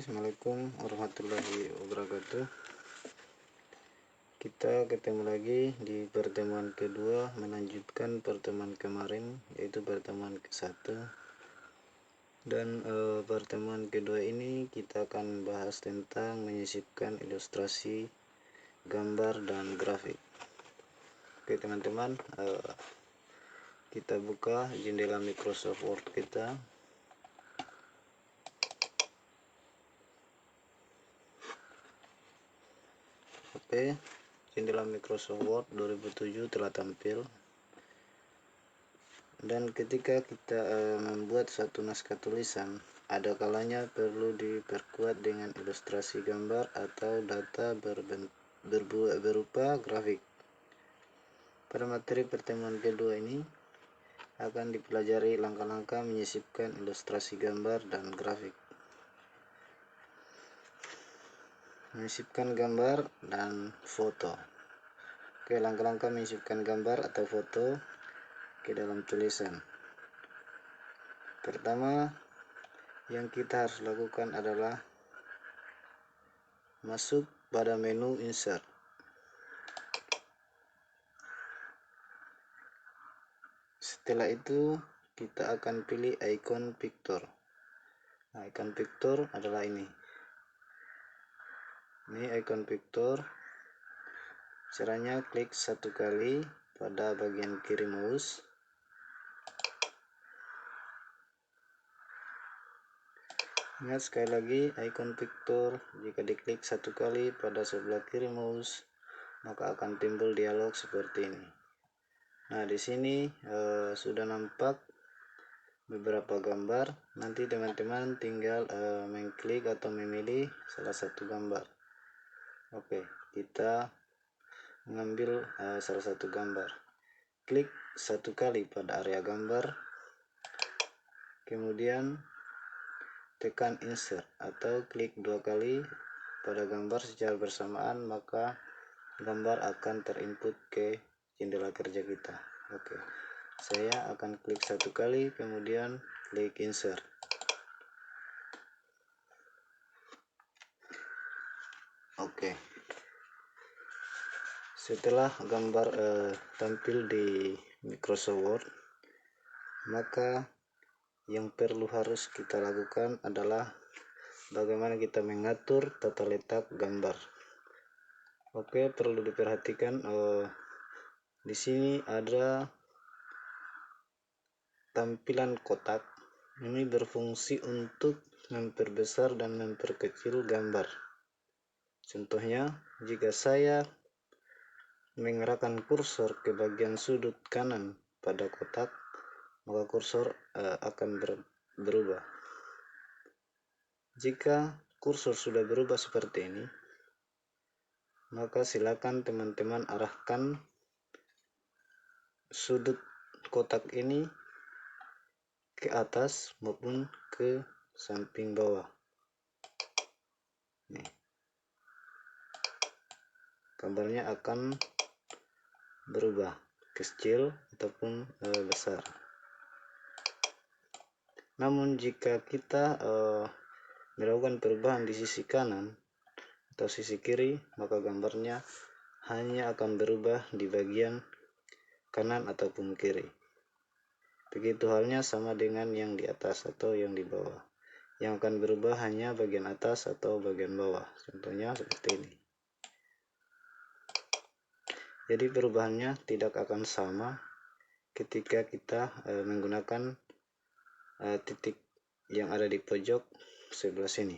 Assalamualaikum warahmatullahi wabarakatuh. Kita ketemu lagi di pertemuan kedua, melanjutkan pertemuan kemarin, yaitu pertemuan ke-1. Dan pertemuan kedua ini kita akan bahas tentang menyisipkan ilustrasi, gambar, dan grafik. Oke teman-teman, kita buka jendela Microsoft Word kita. Oke, jendela Microsoft Word 2007 telah tampil. Dan ketika kita membuat suatu naskah tulisan, ada kalanya perlu diperkuat dengan ilustrasi gambar atau data berupa grafik. Pada materi pertemuan kedua ini akan dipelajari langkah-langkah menyisipkan ilustrasi gambar dan grafik. Menyisipkan gambar dan foto. Oke, langkah-langkah menyisipkan gambar atau foto ke dalam tulisan. Pertama yang kita harus lakukan adalah masuk pada menu insert. Setelah itu kita akan pilih icon picture. Nah, icon picture adalah ini icon picture. Caranya klik satu kali pada bagian kiri mouse. Ingat sekali lagi, icon picture jika diklik satu kali pada sebelah kiri mouse, maka akan timbul dialog seperti ini. Nah, di sini sudah nampak beberapa gambar. Nanti teman-teman tinggal mengklik atau memilih salah satu gambar. Oke, kita mengambil salah satu gambar. Klik satu kali pada area gambar, kemudian tekan insert atau klik dua kali pada gambar secara bersamaan, maka gambar akan terinput ke jendela kerja kita. Oke, saya akan klik satu kali, kemudian klik insert. Oke, setelah gambar tampil di Microsoft Word, maka yang perlu harus kita lakukan adalah bagaimana kita mengatur tata letak gambar. Oke, perlu diperhatikan di sini ada tampilan kotak. Ini berfungsi untuk memperbesar dan memperkecil gambar. Contohnya, jika saya mengarahkan kursor ke bagian sudut kanan pada kotak, maka kursor akan berubah. Jika kursor sudah berubah seperti ini, maka silakan teman-teman arahkan sudut kotak ini ke atas maupun ke samping bawah. Nih, gambarnya akan berubah kecil ataupun besar. Namun jika kita melakukan perubahan di sisi kanan atau sisi kiri, maka gambarnya hanya akan berubah di bagian kanan ataupun kiri. Begitu halnya sama dengan yang di atas atau yang di bawah. Yang akan berubah hanya bagian atas atau bagian bawah. Contohnya seperti ini. Jadi perubahannya tidak akan sama ketika kita menggunakan titik yang ada di pojok sebelah sini.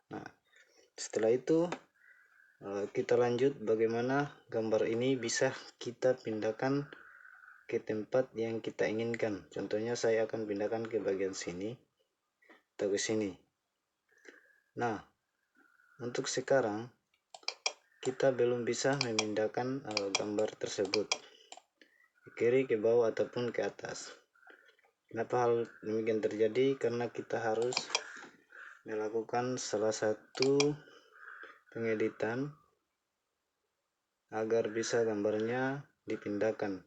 Nah, setelah itu kita lanjut bagaimana gambar ini bisa kita pindahkan ke tempat yang kita inginkan. Contohnya saya akan pindahkan ke bagian sini atau ke sini. Nah, untuk sekarang kita belum bisa memindahkan gambar tersebut ke kiri, ke bawah, ataupun ke atas. Kenapa hal demikian terjadi? Karena kita harus melakukan salah satu pengeditan agar bisa gambarnya dipindahkan.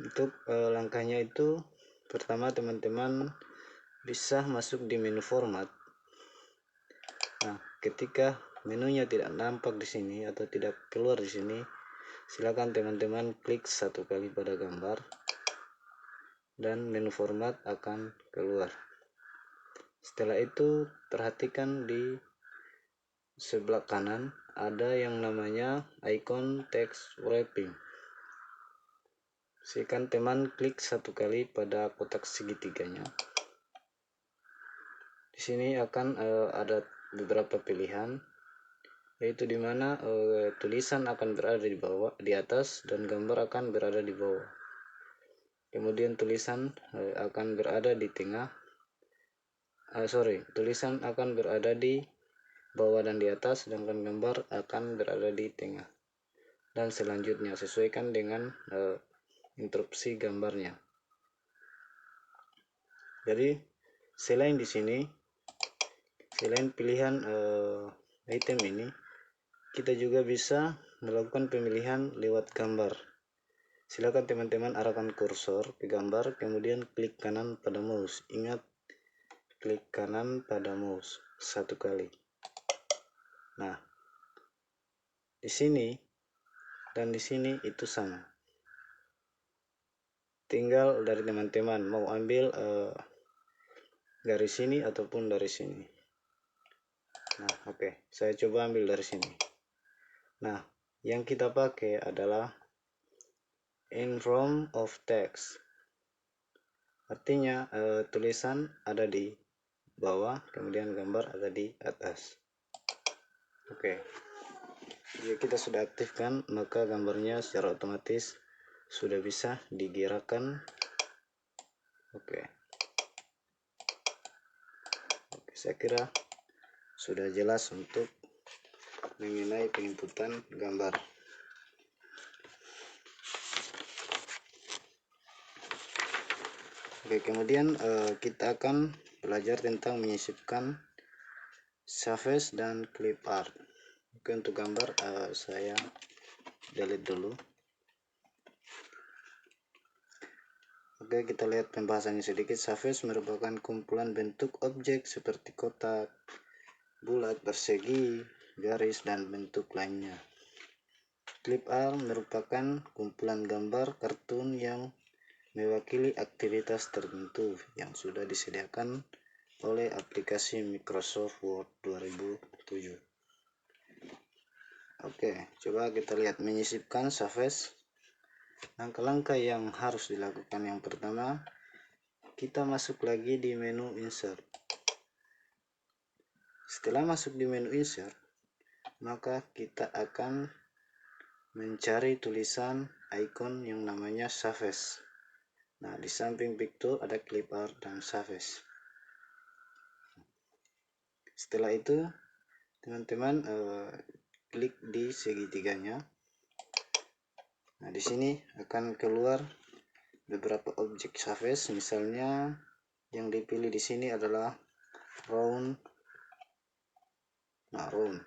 Untuk langkahnya itu, pertama teman-teman bisa masuk di menu format. Nah, ketika menunya tidak nampak di sini atau tidak keluar di sini, silakan teman-teman klik satu kali pada gambar dan menu format akan keluar. Setelah itu perhatikan di sebelah kanan ada yang namanya icon text wrapping. Silakan teman klik satu kali pada kotak segitiganya. Di sini akan ada beberapa pilihan, yaitu dimana tulisan akan berada di bawah, di atas, dan gambar akan berada di bawah. Kemudian tulisan akan berada di tengah. Tulisan akan berada di bawah dan di atas, sedangkan gambar akan berada di tengah. Dan selanjutnya sesuaikan dengan instruksi gambarnya. Jadi selain di sini, selain pilihan item ini, kita juga bisa melakukan pemilihan lewat gambar. Silakan teman-teman arahkan kursor ke gambar, kemudian klik kanan pada mouse. Ingat, klik kanan pada mouse satu kali. Nah, di sini dan di sini itu sama. Tinggal dari teman-teman mau ambil dari sini ataupun dari sini. Nah, oke, saya coba ambil dari sini. Nah, yang kita pakai adalah in front of text. Artinya tulisan ada di bawah, kemudian gambar ada di atas. Oke. Jika kita sudah aktifkan, maka gambarnya secara otomatis sudah bisa digerakkan. Oke, saya kira sudah jelas untuk mengenai penginputan gambar. Oke, kemudian kita akan belajar tentang menyisipkan surface dan clip art. Oke, untuk gambar saya delete dulu. Oke, kita lihat pembahasannya sedikit. Surface merupakan kumpulan bentuk objek seperti kotak, bulat, persegi, garis, dan bentuk lainnya. Clip art merupakan kumpulan gambar kartun yang mewakili aktivitas tertentu yang sudah disediakan oleh aplikasi Microsoft Word 2007. Oke, coba kita lihat menyisipkan surface. Langkah-langkah yang harus dilakukan, yang pertama, kita masuk lagi di menu insert. Setelah masuk di menu insert, maka kita akan mencari tulisan icon yang namanya surface. Nah, di samping picture ada clip art dan surface. Setelah itu, teman-teman klik di segitiganya. Nah, di sini akan keluar beberapa objek surface. Misalnya yang dipilih di sini adalah round. Nah, round.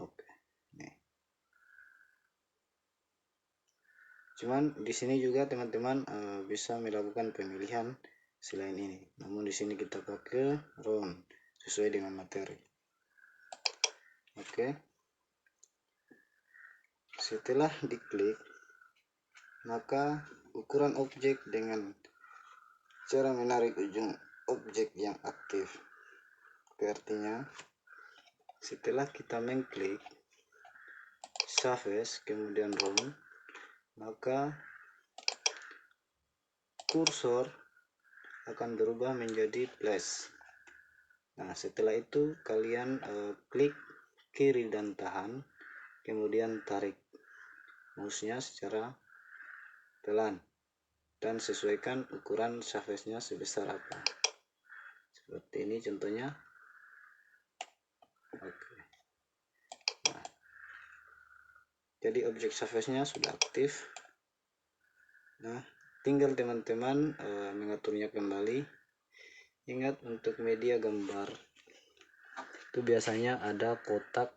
Oke. Nih. Cuman di sini juga teman-teman bisa melakukan pemilihan selain ini. Namun di sini kita pakai round sesuai dengan materi. Oke. Setelah diklik, maka ukuran objek dengan cara menarik ujung objek yang aktif. Artinya, setelah kita mengklik surface kemudian round, maka kursor akan berubah menjadi plus. Nah, setelah itu kalian klik kiri dan tahan, kemudian tarik mouse-nya secara pelan dan sesuaikan ukuran surface-nya sebesar apa. Seperti ini contohnya. Oke. Nah, jadi objek surface-nya sudah aktif. Nah, tinggal teman-teman mengaturnya kembali. Ingat, untuk media gambar itu biasanya ada kotak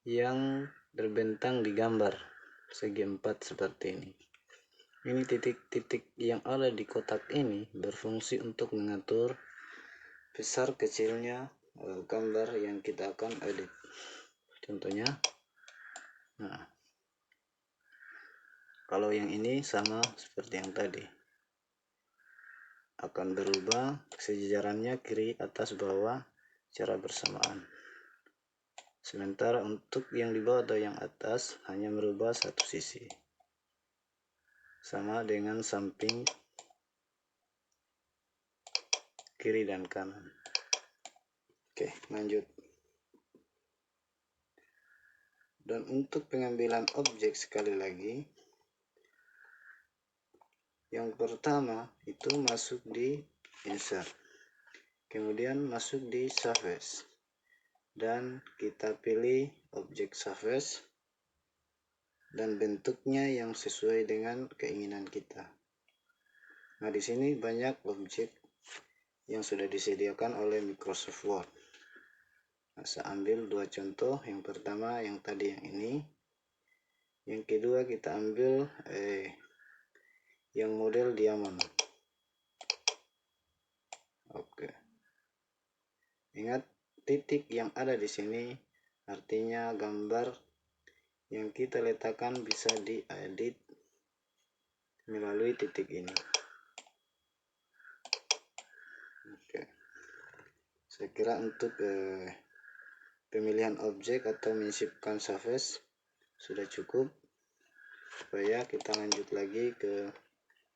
yang terbentang di gambar segi 4 seperti ini. Ini titik-titik yang ada di kotak ini berfungsi untuk mengatur besar kecilnya gambar yang kita akan edit. Contohnya, nah, kalau yang ini sama seperti yang tadi, akan berubah sejajarannya kiri, atas, bawah secara bersamaan. Sementara untuk yang di bawah atau yang atas hanya merubah satu sisi, sama dengan samping kiri dan kanan. Oke, lanjut. Dan untuk pengambilan objek sekali lagi, yang pertama itu masuk di insert, kemudian masuk di surface, dan kita pilih objek surface dan bentuknya yang sesuai dengan keinginan kita. Nah, di sini banyak objek yang sudah disediakan oleh Microsoft Word. Nah, saya ambil dua contoh. Yang pertama yang tadi yang ini. Yang kedua kita ambil yang model diamond. Oke. Ingat, titik yang ada di sini artinya gambar yang kita letakkan bisa diedit melalui titik ini. Oke. Saya kira untuk pemilihan objek atau mensipkan surface sudah cukup. Supaya kita lanjut lagi ke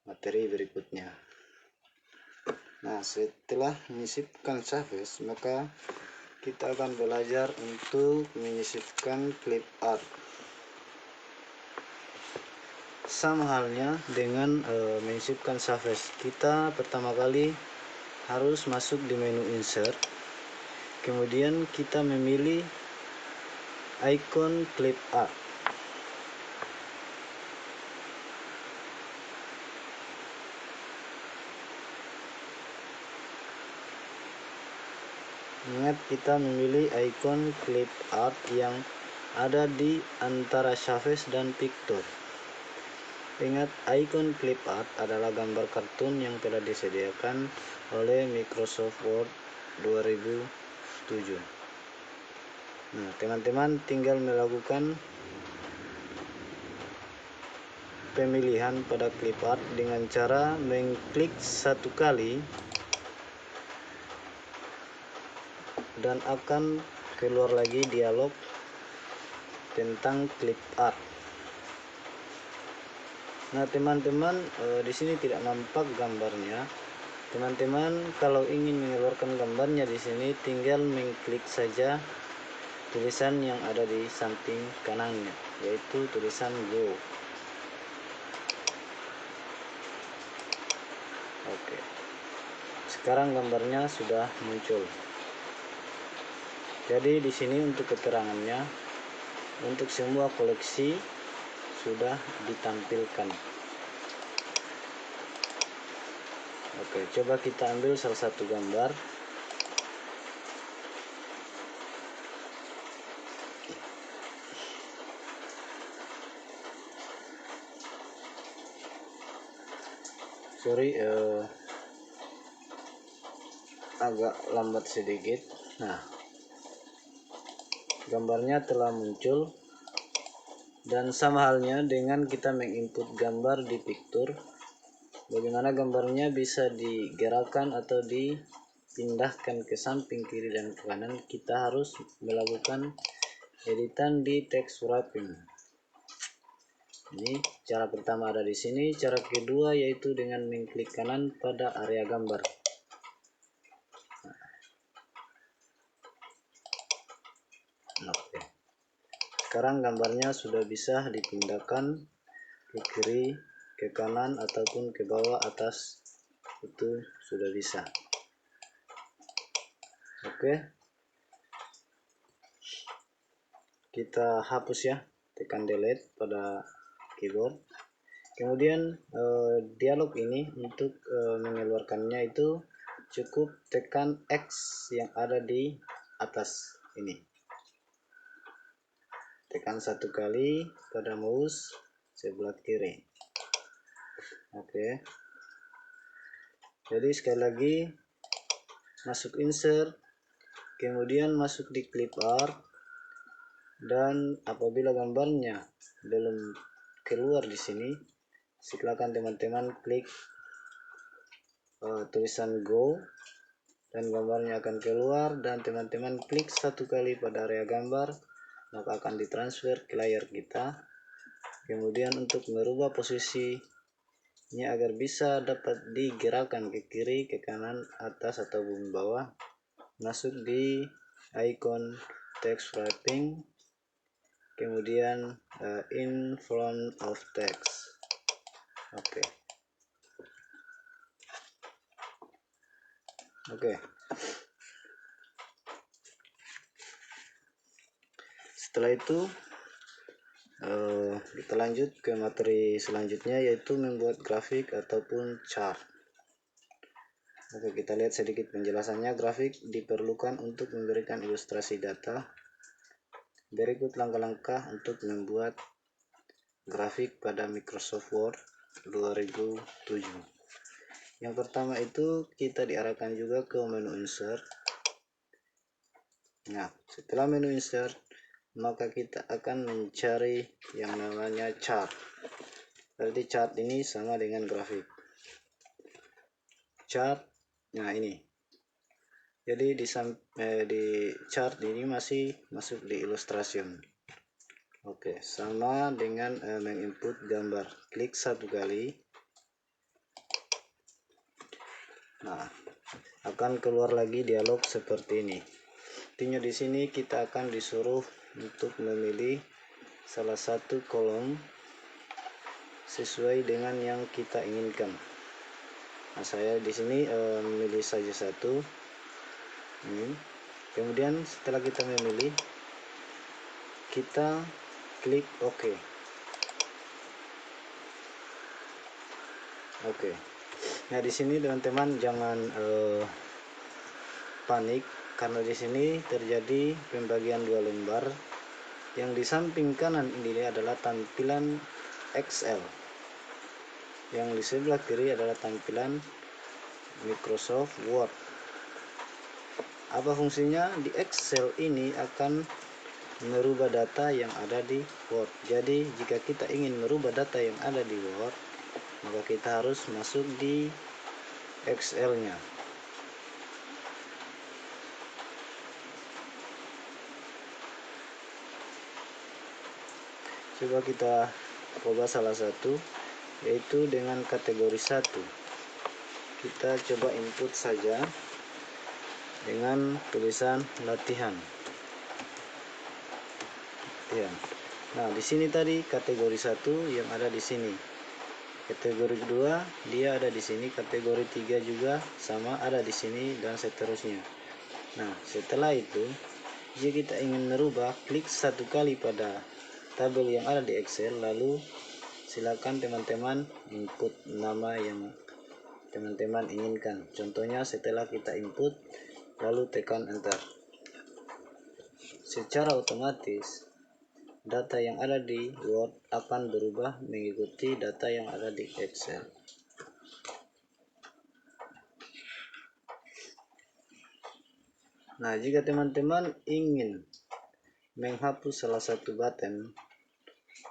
materi berikutnya. Nah, setelah menyisipkan surface, maka kita akan belajar untuk menyisipkan clip art. Sama halnya dengan menyisipkan surface, kita pertama kali harus masuk di menu insert, kemudian kita memilih icon clip art. Ingat, kita memilih icon clip art yang ada di antara surface dan picture. Ingat, icon clip art adalah gambar kartun yang telah disediakan oleh Microsoft Word 2007. Nah, teman-teman tinggal melakukan pemilihan pada clip art dengan cara mengklik satu kali dan akan keluar lagi dialog tentang clip art. Nah, teman-teman, di sini tidak nampak gambarnya. Teman-teman kalau ingin mengeluarkan gambarnya di sini tinggal mengklik saja tulisan yang ada di samping kanannya, yaitu tulisan go. Oke. Sekarang gambarnya sudah muncul. Jadi di sini untuk keterangannya, untuk semua koleksi sudah ditampilkan. Oke, coba kita ambil salah satu gambar. Sorry, agak lambat sedikit. Nah, gambarnya telah muncul, dan sama halnya dengan kita menginput gambar di picture. Bagaimana gambarnya bisa digerakkan atau dipindahkan ke samping kiri dan ke kanan, kita harus melakukan editan di text wrapping. Ini cara pertama ada di sini. Cara kedua yaitu dengan mengklik kanan pada area gambar. Oke. Sekarang gambarnya sudah bisa dipindahkan ke kiri, ke kanan, ataupun ke bawah, atas. Itu sudah bisa. Oke. Kita hapus ya, tekan delete pada keyboard. Kemudian dialog ini untuk mengeluarkannya itu cukup tekan X yang ada di atas ini. Tekan satu kali pada mouse sebelah kiri. Oke. Jadi sekali lagi masuk insert, kemudian masuk di clip art, dan apabila gambarnya belum keluar di sini, silakan teman-teman klik tulisan go dan gambarnya akan keluar, dan teman-teman klik satu kali pada area gambar, maka akan ditransfer ke layar kita. Kemudian untuk merubah posisinya agar bisa dapat digerakkan ke kiri, ke kanan, atas ataupun bawah, masuk di icon text wrapping, kemudian in front of text. Oke. Setelah itu kita lanjut ke materi selanjutnya, yaitu membuat grafik ataupun chart. Oke, kita lihat sedikit penjelasannya. Grafik diperlukan untuk memberikan ilustrasi data. Berikut langkah-langkah untuk membuat grafik pada Microsoft Word 2007. Yang pertama itu kita diarahkan juga ke menu insert. Nah, setelah menu insert, maka kita akan mencari yang namanya chart. Berarti chart ini sama dengan grafik. Chart, nah ini. Jadi di chart ini masih masuk di illustration. Oke, sama dengan menginput gambar. Klik satu kali. Nah, akan keluar lagi dialog seperti ini. Artinya di sini kita akan disuruh untuk memilih salah satu kolom sesuai dengan yang kita inginkan. Nah, saya di sini memilih saja satu. Ini. Kemudian setelah kita memilih, kita klik OK. Oke. Nah, di sini teman-teman jangan panik, karena di sini terjadi pembagian dua lembar. Yang di samping kanan ini adalah tampilan Excel, yang di sebelah kiri adalah tampilan Microsoft Word. Apa fungsinya? Di Excel ini akan merubah data yang ada di Word. Jadi jika kita ingin merubah data yang ada di Word, maka kita harus masuk di Excel-nya. Coba kita coba salah satu, yaitu dengan kategori 1. Kita coba input saja dengan tulisan latihan. Nah, di sini tadi kategori 1 yang ada di sini. Kategori 2 dia ada di sini, kategori 3 juga sama ada di sini, dan seterusnya. Nah, setelah itu jika kita ingin merubah, klik satu kali pada tabel yang ada di Excel, lalu silakan teman-teman input nama yang teman-teman inginkan. Contohnya setelah kita input lalu tekan enter, secara otomatis data yang ada di Word akan berubah mengikuti data yang ada di Excel. Nah, jika teman-teman ingin menghapus salah satu button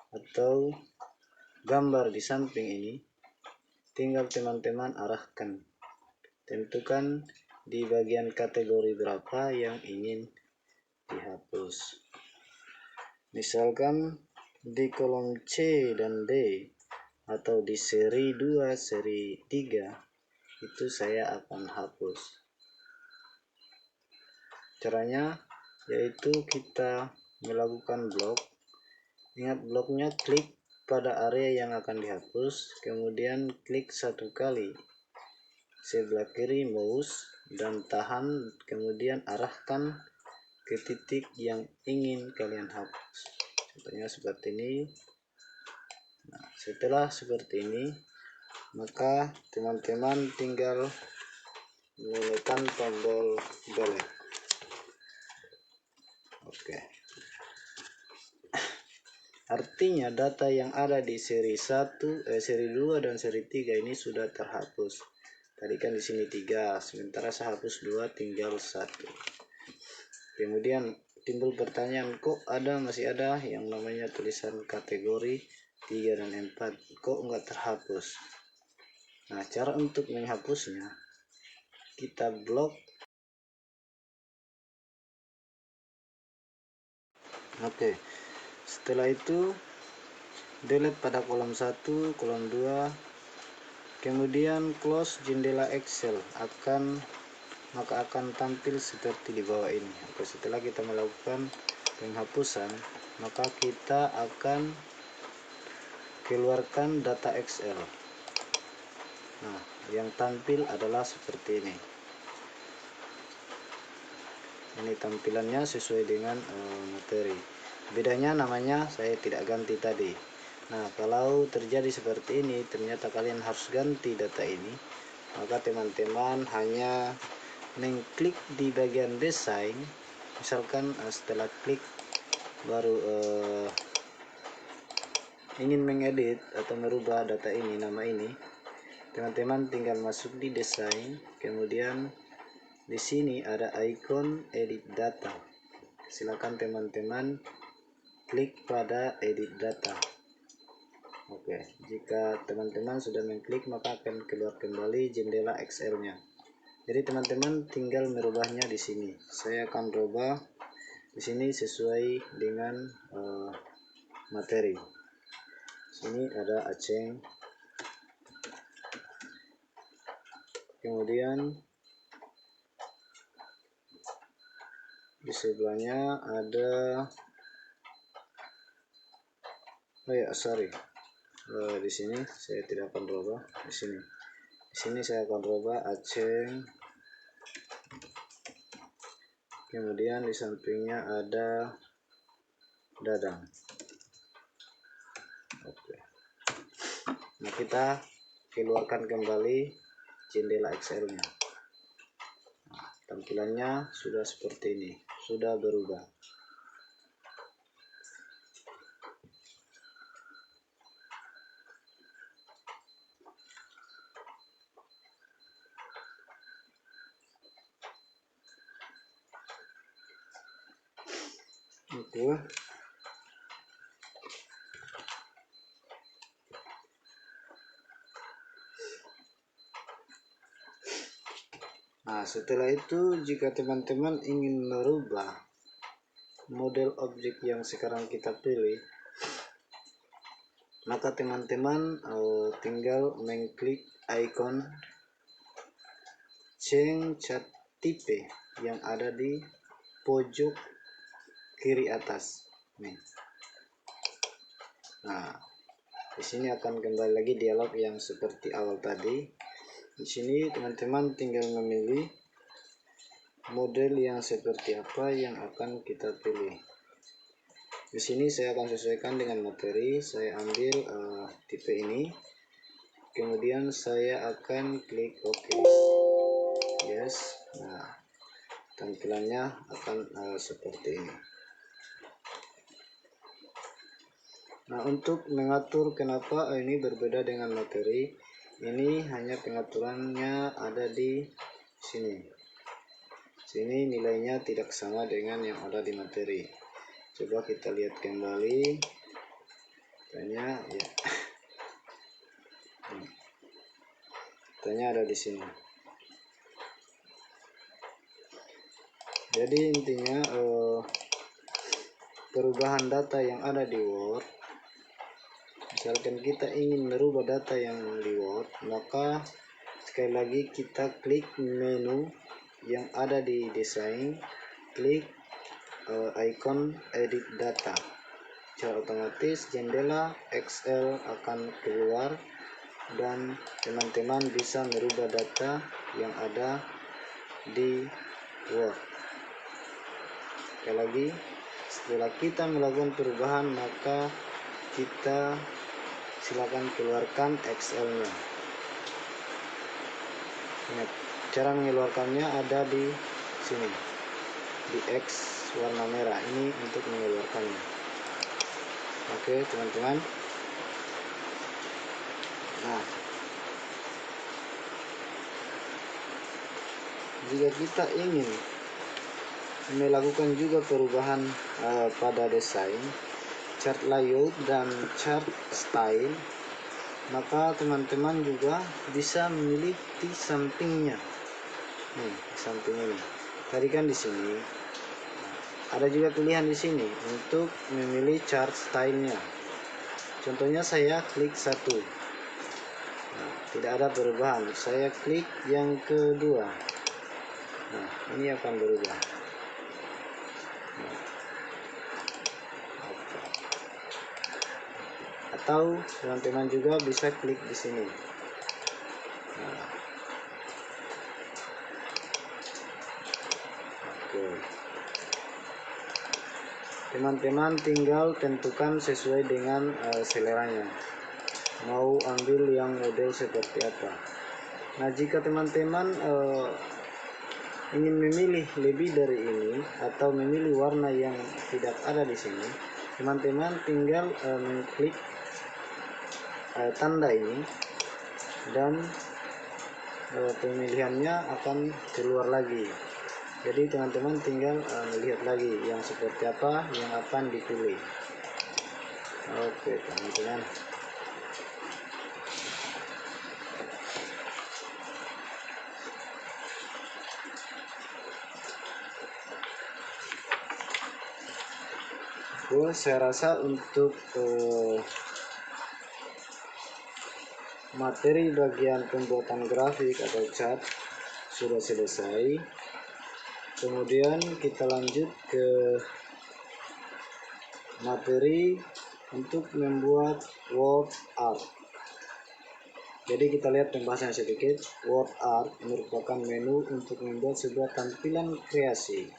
atau gambar di samping ini, tinggal teman-teman arahkan. Tentukan di bagian kategori berapa yang ingin dihapus. Misalkan di kolom C dan D, atau di seri 2, seri 3, itu saya akan hapus. Caranya yaitu kita melakukan blok. Ingat, bloknya klik pada area yang akan dihapus, kemudian klik satu kali sebelah kiri mouse dan tahan, kemudian arahkan ke titik yang ingin kalian hapus. Contohnya seperti ini. Nah, setelah seperti ini, maka teman-teman tinggal menekan tombol delete. Oke. Artinya data yang ada di seri 1, seri 2 dan seri 3 ini sudah terhapus. Tadi kan di sini 3, sementara saya hapus 2, tinggal 1. Kemudian timbul pertanyaan, kok masih ada yang namanya tulisan kategori 3 dan 4, kok enggak terhapus? Nah, cara untuk menghapusnya, kita blok. Oke. Setelah itu delete pada kolom 1, kolom 2, kemudian close jendela Excel, maka akan tampil seperti di bawah ini. Oke, setelah kita melakukan penghapusan, maka kita akan keluarkan data Excel. Nah, yang tampil adalah seperti ini. Ini tampilannya sesuai dengan materi. Bedanya namanya saya tidak ganti tadi. Nah, kalau terjadi seperti ini, ternyata kalian harus ganti data ini, maka teman-teman hanya mengklik di bagian desain. Misalkan setelah klik baru ingin mengedit atau merubah data ini, nama ini, teman-teman tinggal masuk di desain, kemudian di sini ada ikon edit data. Silakan teman-teman klik pada edit data. Oke, jika teman-teman sudah mengklik, maka akan keluar kembali jendela Excel-nya. Jadi teman-teman tinggal merubahnya di sini. Saya akan rubah di sini sesuai dengan materi. Sini ada Aceng. Kemudian di sebelahnya ada di sini saya tidak akan rubah. Di sini saya akan rubah Aceng. Kemudian di sampingnya ada Dadang. Oke. Nah, kita keluarkan kembali jendela Excel-nya. Nah, tampilannya sudah seperti ini, sudah berubah. Oke. Nah, setelah itu jika teman-teman ingin merubah model objek yang sekarang kita pilih, maka teman-teman tinggal mengklik ikon change cat type yang ada di pojok kiri atas. Nih. Nah, di sini akan kembali lagi dialog yang seperti awal tadi. Di sini teman-teman tinggal memilih model yang seperti apa yang akan kita pilih. Di sini saya akan sesuaikan dengan materi. Saya ambil tipe ini. Kemudian saya akan klik OK. Yes. Nah, tampilannya akan seperti ini. Nah, untuk mengatur kenapa ini berbeda dengan materi, ini hanya pengaturannya ada di sini. Sini nilainya tidak sama dengan yang ada di materi. Coba kita lihat kembali. Tanya ya. Tanya ada di sini. Jadi intinya perubahan data yang ada di Word. Misalkan kita ingin merubah data yang di Word, maka sekali lagi kita klik menu yang ada di desain, klik ikon edit data. Secara otomatis jendela Excel akan keluar dan teman-teman bisa merubah data yang ada di Word. Sekali lagi, setelah kita melakukan perubahan, maka kita silakan keluarkan Excel-nya. Ingat, cara mengeluarkannya ada di sini, di X warna merah ini untuk mengeluarkannya. Oke teman-teman. Nah, jika kita ingin melakukan juga perubahan pada desain, chart layout dan chart style, maka teman-teman juga bisa memilih di sampingnya. Nih, samping ini. Tadi kan di sini ada juga pilihan di sini untuk memilih chart stylenya. Contohnya saya klik satu, nah, tidak ada perubahan. Saya klik yang kedua, nah ini akan berubah. Nah, atau teman-teman juga bisa klik di sini. Nah, oke. Teman-teman tinggal tentukan sesuai dengan seleranya, mau ambil yang model seperti apa. Nah, jika teman-teman ingin memilih lebih dari ini atau memilih warna yang tidak ada di sini, teman-teman tinggal mengklik tanda ini dan pemilihannya akan keluar lagi. Jadi teman-teman tinggal melihat lagi yang seperti apa yang akan dipilih. Oke teman-teman. Saya rasa untuk materi bagian pembuatan grafik atau cat sudah selesai. Kemudian kita lanjut ke materi untuk membuat word art. Jadi kita lihat pembahasan sedikit. Word art merupakan menu untuk membuat sebuah tampilan kreasi.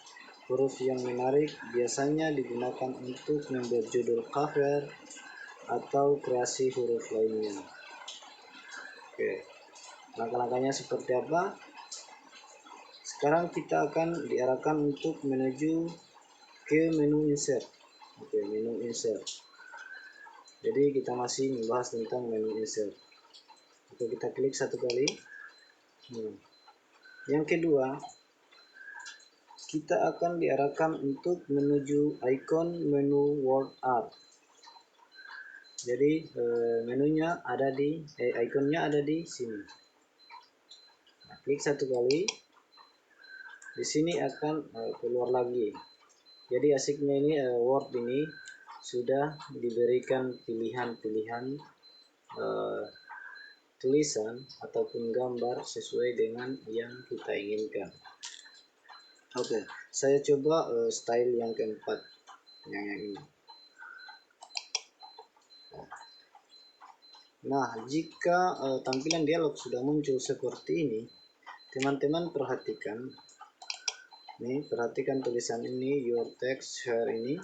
Huruf yang menarik biasanya digunakan untuk membuat judul cover atau kreasi huruf lainnya. Oke, langkah-langkahnya seperti apa? Sekarang kita akan diarahkan untuk menuju ke menu insert. Oke, menu insert. Jadi kita masih membahas tentang menu insert. Oke, kita klik satu kali. Yang kedua, kita akan diarahkan untuk menuju icon menu word art. Jadi menunya ada di ikonnya ada di sini. Nah, klik satu kali. Di sini akan keluar lagi. Jadi asiknya ini Word ini sudah diberikan pilihan-pilihan tulisan ataupun gambar sesuai dengan yang kita inginkan. Oke, saya coba style yang keempat, yang ini. Nah, jika tampilan dialog sudah muncul seperti ini, teman-teman perhatikan. Nih, perhatikan tulisan ini, your text here ini.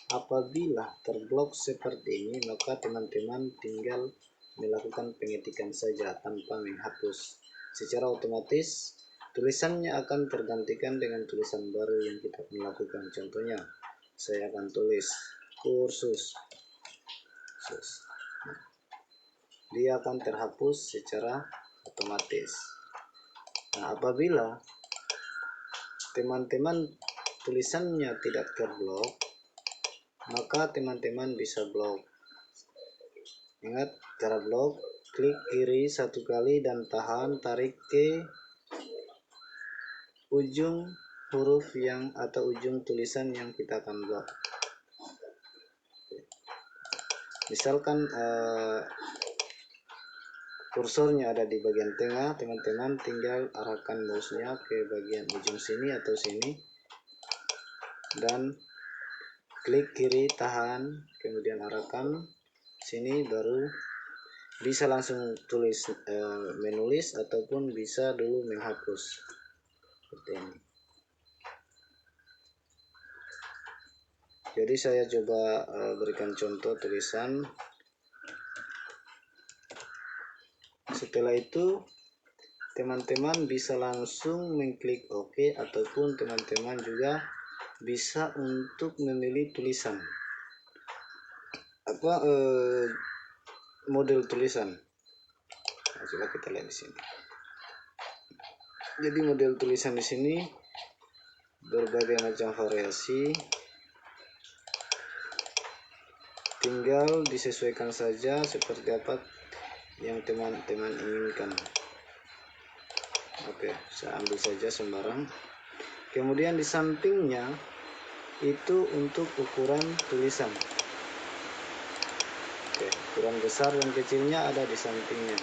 Apabila terblok seperti ini, maka teman-teman tinggal melakukan pengetikan saja tanpa menghapus. Secara otomatis, tulisannya akan tergantikan dengan tulisan baru yang kita lakukan. Contohnya, saya akan tulis kursus. Dia akan terhapus secara otomatis. Nah, apabila teman-teman tulisannya tidak terblok, maka teman-teman bisa blok. Ingat cara blok, klik kiri satu kali dan tahan, tarik ke ujung huruf yang atau ujung tulisan yang kita akan blok. Misalkan kursornya ada di bagian tengah, teman-teman tinggal arahkan mouse-nya ke bagian ujung sini atau sini dan klik kiri, tahan, kemudian arahkan sini, baru bisa langsung tulis menulis ataupun bisa dulu menghapus seperti ini. Jadi saya coba berikan contoh tulisan. Setelah itu teman-teman bisa langsung mengklik OK ataupun teman-teman juga bisa untuk memilih tulisan. model tulisan. Nah, coba kita lihat di sini. Jadi model tulisan di sini berbagai macam variasi, tinggal disesuaikan saja seperti apa yang teman-teman inginkan. Oke, saya ambil saja sembarang. Kemudian di sampingnya itu untuk ukuran tulisan. Oke, ukuran besar dan kecilnya ada di sampingnya.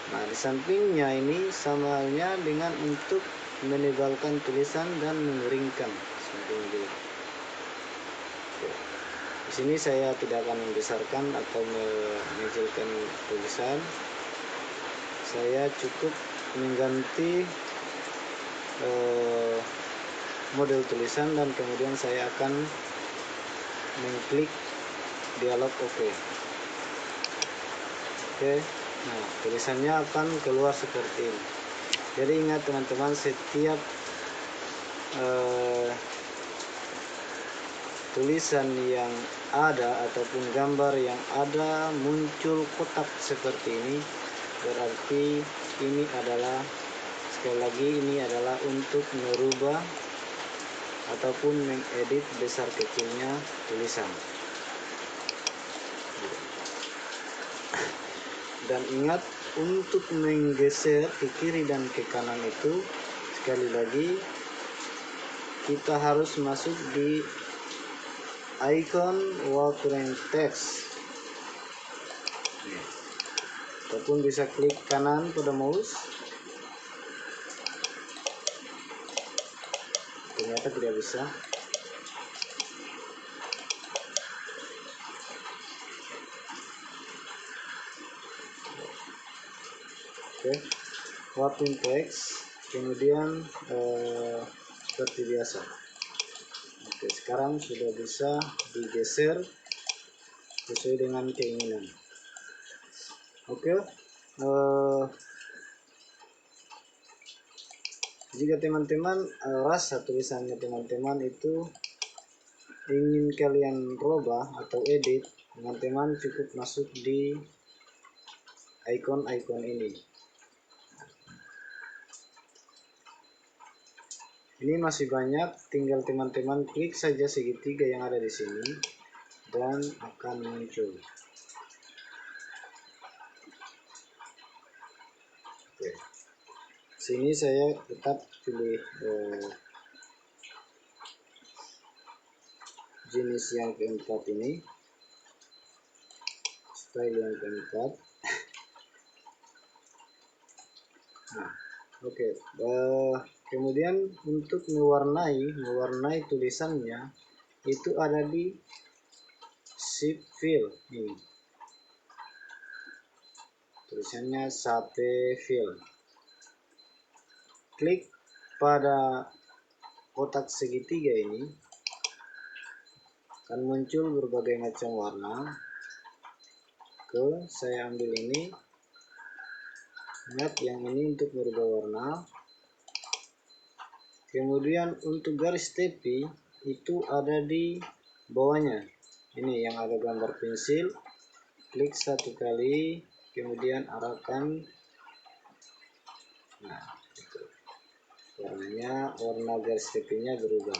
Nah, di sampingnya ini sama halnya dengan untuk menebalkan tulisan dan memiringkan samping juga. Oke. Di sini saya tidak akan membesarkan atau mengecilkan tulisan. Saya cukup mengganti model tulisan dan kemudian saya akan mengklik dialog OK. Oke. Nah, tulisannya akan keluar seperti ini. Jadi ingat teman-teman, setiap tulisan yang ada ataupun gambar yang ada muncul kotak seperti ini, berarti ini adalah, sekali lagi, ini adalah untuk merubah ataupun mengedit besar kecilnya tulisan. Dan ingat, untuk menggeser ke kiri dan ke kanan itu, sekali lagi kita harus masuk di icon Word text, ataupun bisa klik kanan pada mouse. Ternyata tidak bisa. Oke, Word text, kemudian seperti biasa. Oke, sekarang sudah bisa digeser sesuai dengan keinginan. Oke, jika teman-teman rasa tulisannya teman-teman itu ingin kalian rubah atau edit, teman-teman cukup masuk di icon-icon ini. Ini masih banyak, tinggal teman-teman klik saja segitiga yang ada di sini dan akan muncul. Oke. Sini saya tetap pilih jenis yang keempat ini, style yang keempat. Nah, oke. Kemudian untuk mewarnai tulisannya itu ada di shape fill ini. Tulisannya shape fill. Klik pada kotak segitiga ini, akan muncul berbagai macam warna. Saya ambil ini. Ingat, yang ini untuk merubah warna. Kemudian untuk garis tepi itu ada di bawahnya. Ini yang ada gambar pensil. Klik satu kali, kemudian arahkan. Nah, itu. Warna garis tepinya berubah.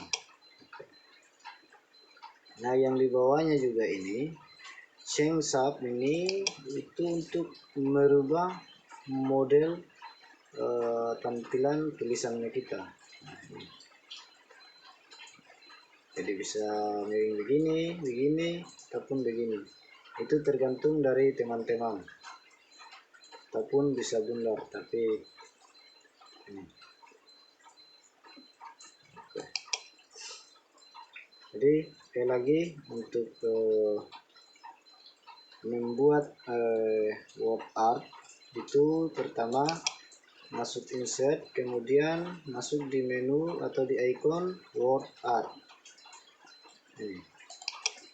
Nah, yang di bawahnya juga ini, change shape ini itu untuk merubah model tampilan tulisannya kita. Nah, ini. Jadi bisa miring begini, ataupun begini. Itu tergantung dari teman-teman. Ataupun bisa bundar, tapi ini. Oke. Jadi sekali lagi untuk membuat word art itu pertama masuk insert, kemudian masuk di menu atau di icon word art.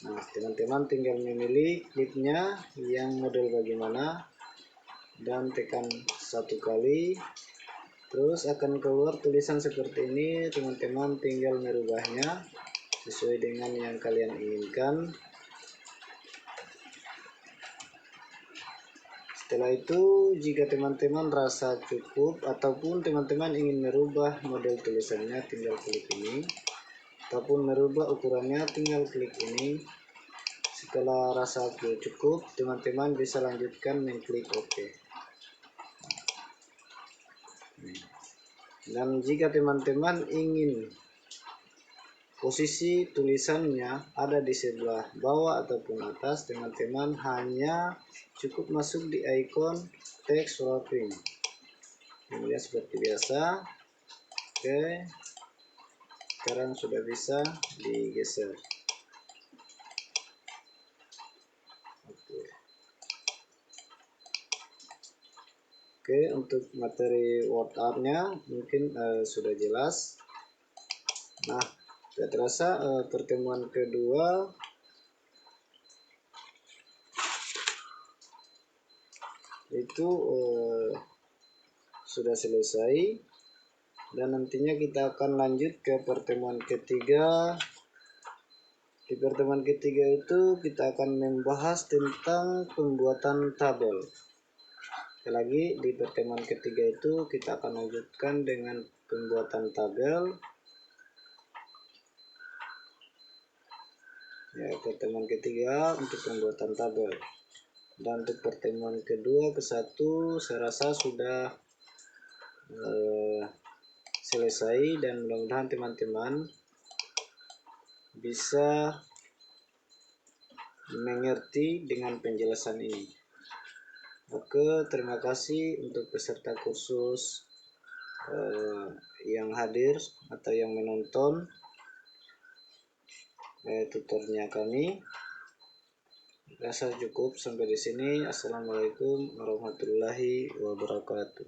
Nah, teman-teman tinggal memilih kliknya yang model bagaimana dan tekan satu kali, terus akan keluar tulisan seperti ini. Teman-teman tinggal merubahnya sesuai dengan yang kalian inginkan. Setelah itu, jika teman-teman rasa cukup ataupun teman-teman ingin merubah model tulisannya, tinggal klik ini, ataupun merubah ukurannya, tinggal klik ini. Setelah rasa cukup, teman-teman bisa lanjutkan mengklik OK. Dan jika teman-teman ingin posisi tulisannya ada di sebelah bawah ataupun atas, teman-teman hanya cukup masuk di icon text wrapping. Kemudian seperti biasa. Oke, sekarang sudah bisa digeser. Oke, untuk materi word art-nya mungkin sudah jelas. Nah, tidak terasa pertemuan kedua itu sudah selesai, dan nantinya kita akan lanjut ke pertemuan ketiga. Di pertemuan ketiga itu kita akan membahas tentang pembuatan tabel. Sekali lagi, di pertemuan ketiga itu kita akan lanjutkan dengan pembuatan tabel. Ya, pertemuan ketiga untuk pembuatan tabel. Dan untuk pertemuan kedua ke satu saya rasa sudah selesai, dan mudah-mudahan teman-teman bisa mengerti dengan penjelasan ini. Oke, terima kasih untuk peserta kursus yang hadir atau yang menonton tutornya kami. Rasa cukup sampai di sini. Assalamualaikum warahmatullahi wabarakatuh.